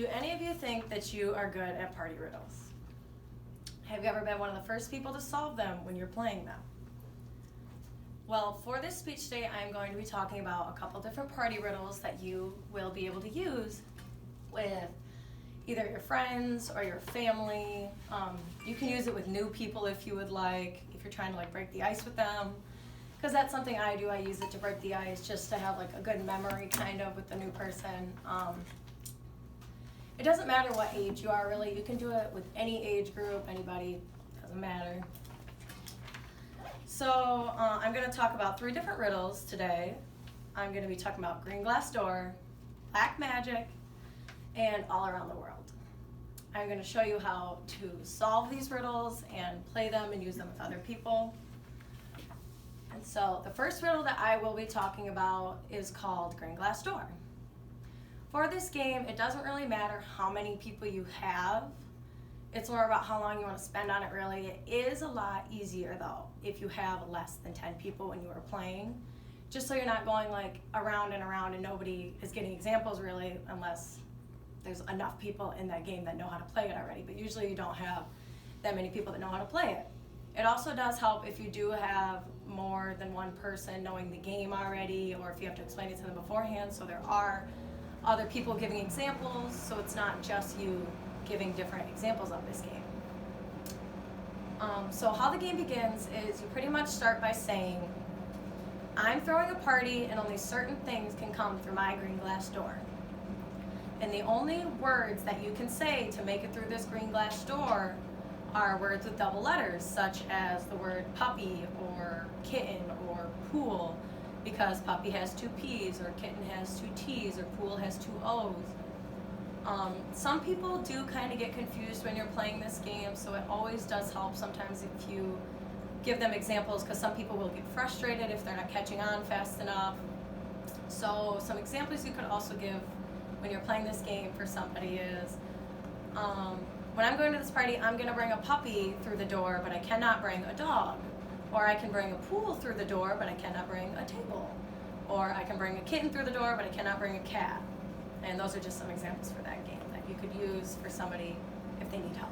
Do any of you think that you are good at party riddles? Have you ever been one of the first people to solve them when you're playing them? Well, for this speech today, I'm going to be talking about a couple different party riddles that you will be able to use with either your friends or your family. You can use it with new people if you would like, if you're trying to break the ice with them. Because that's something I do. I use it to break the ice just to have a good memory kind of with the new person. It doesn't matter what age you are really. You can do it with any age group, anybody, doesn't matter. So I'm going to talk about 3 different riddles today. I'm going to be talking about green glass door, black magic, and all around the world. I'm going to show you how to solve these riddles and play them and use them with other people. And so the first riddle that I will be talking about is called green glass door. For this game, it doesn't really matter how many people you have. It's more about how long you want to spend on it, really. It is a lot easier, though, if you have less than 10 people when you are playing, just so you're not going around and around and nobody is getting examples, really, unless there's enough people in that game that know how to play it already. But usually you don't have that many people that know how to play it. It also does help if you do have more than one person knowing the game already, or if you have to explain it to them beforehand, so there are other people giving examples, so it's not just you giving different examples of this game. So how the game begins is you pretty much start by saying, I'm throwing a party and only certain things can come through my green glass door. And the only words that you can say to make it through this green glass door are words with double letters, such as the word puppy or kitten or pool, because puppy has 2 P's, or kitten has 2 T's, or pool has 2 O's. Some people do kind of get confused when you're playing this game, so it always does help sometimes if you give them examples, because some people will get frustrated if they're not catching on fast enough. So some examples you could also give when you're playing this game for somebody is, when I'm going to this party, I'm going to bring a puppy through the door, but I cannot bring a dog. Or I can bring a pool through the door, but I cannot bring a table. Or I can bring a kitten through the door, but I cannot bring a cat. And those are just some examples for that game that you could use for somebody if they need help.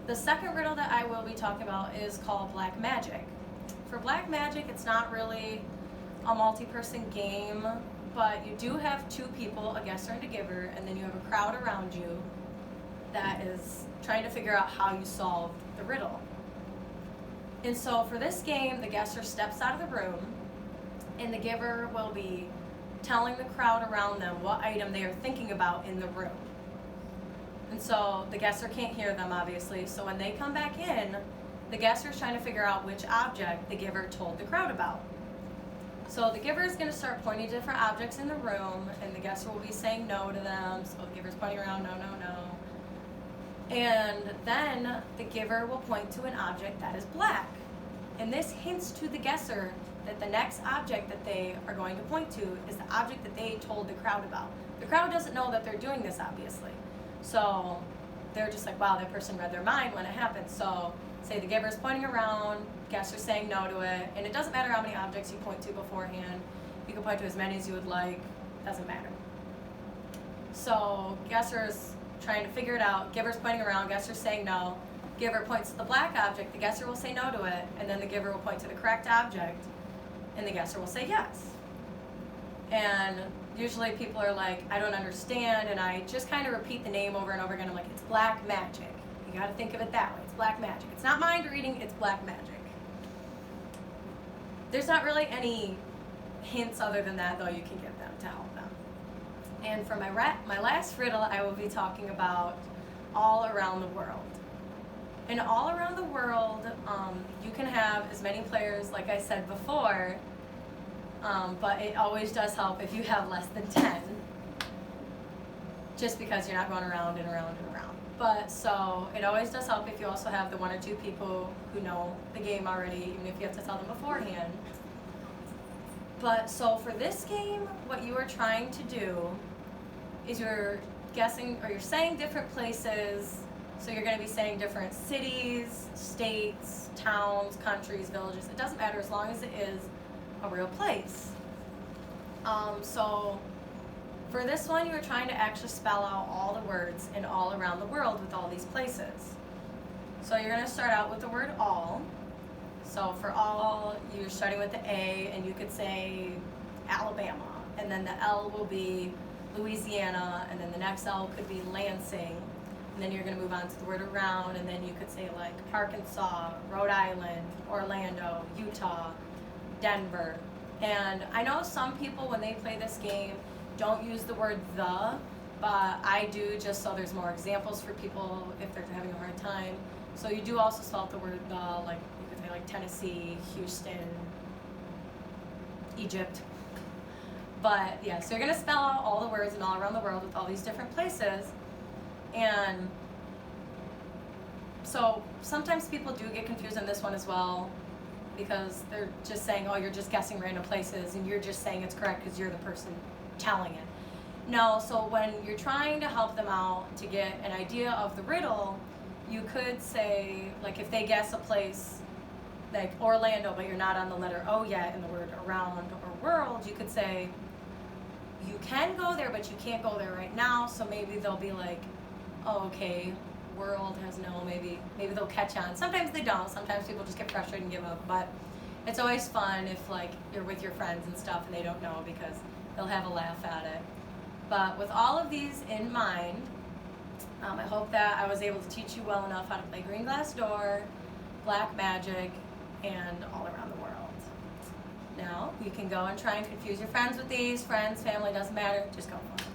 The second riddle that I will be talking about is called black magic. For black magic, it's not really a multi-person game, but you do have 2 people, a guesser and a giver, and then you have a crowd around you that is trying to figure out how you solve the riddle. And so for this game, the guesser steps out of the room, and the giver will be telling the crowd around them what item they are thinking about in the room. And so the guesser can't hear them, obviously, so when they come back in, the guesser is trying to figure out which object the giver told the crowd about. So the giver is going to start pointing to different objects in the room, and the guesser will be saying no to them, so the giver's pointing around, no, no, no. And then the giver will point to an object that is black. And this hints to the guesser that the next object that they are going to point to is the object that they told the crowd about. The crowd doesn't know that they're doing this, obviously. So they're just like, wow, that person read their mind when it happened. So say the giver's pointing around, guesser's saying no to it, and it doesn't matter how many objects you point to beforehand. You can point to as many as you would like, doesn't matter. So guesser's trying to figure it out, giver's pointing around, guesser's saying no, giver points to the black object, the guesser will say no to it, and then the giver will point to the correct object, and the guesser will say yes. And usually people are like, I don't understand, and I just kind of repeat the name over and over again. I'm like, it's black magic. You gotta think of it that way, it's black magic. It's not mind reading, it's black magic. There's not really any hints other than that, though, you can give them to help them. And for my last riddle, I will be talking about all around the world. And all around the world, you can have as many players, like I said before, but it always does help if you have less than 10, just because you're not going around and around and around. But so it always does help if you also have the 1 or 2 people who know the game already, even if you have to tell them beforehand. But so for this game, what you are trying to do is you're guessing, or you're saying different places. So you're going to be saying different cities, states, towns, countries, villages. It doesn't matter as long as it is a real place. So For this one, you were trying to actually spell out all the words in all around the world with all these places. So you're going to start out with the word all. So for all, you're starting with the A, and you could say Alabama, and then the L will be Louisiana, and then the next L could be Lansing, and then you're going to move on to the word around, and then you could say like Arkansas, Rhode Island, Orlando, Utah, Denver. And I know some people, when they play this game, don't use the word the, but I do, just so there's more examples for people if they're having a hard time. So you do also spell out the word the, like you could say like Tennessee, Houston, Egypt. But yeah, so you're gonna spell out all the words and all around the world with all these different places. And so sometimes people do get confused on this one as well, because they're just saying, oh, you're just guessing random places, and you're just saying it's correct because you're the person telling it. No, so when you're trying to help them out to get an idea of the riddle, you could say, like if they guess a place like Orlando, but you're not on the letter O yet in the word around or world, you could say, you can go there, but you can't go there right now. So maybe they'll be like, oh, okay, world has no, maybe they'll catch on. Sometimes they don't. Sometimes people just get frustrated and give up. But it's always fun if like you're with your friends and stuff and they don't know, because they'll have a laugh at it. But with all of these in mind, I hope that I was able to teach you well enough how to play Green Glass Door, Black Magic, and all around the world. Now, you can go and try and confuse your friends with these. Friends, family, doesn't matter. Just go for it.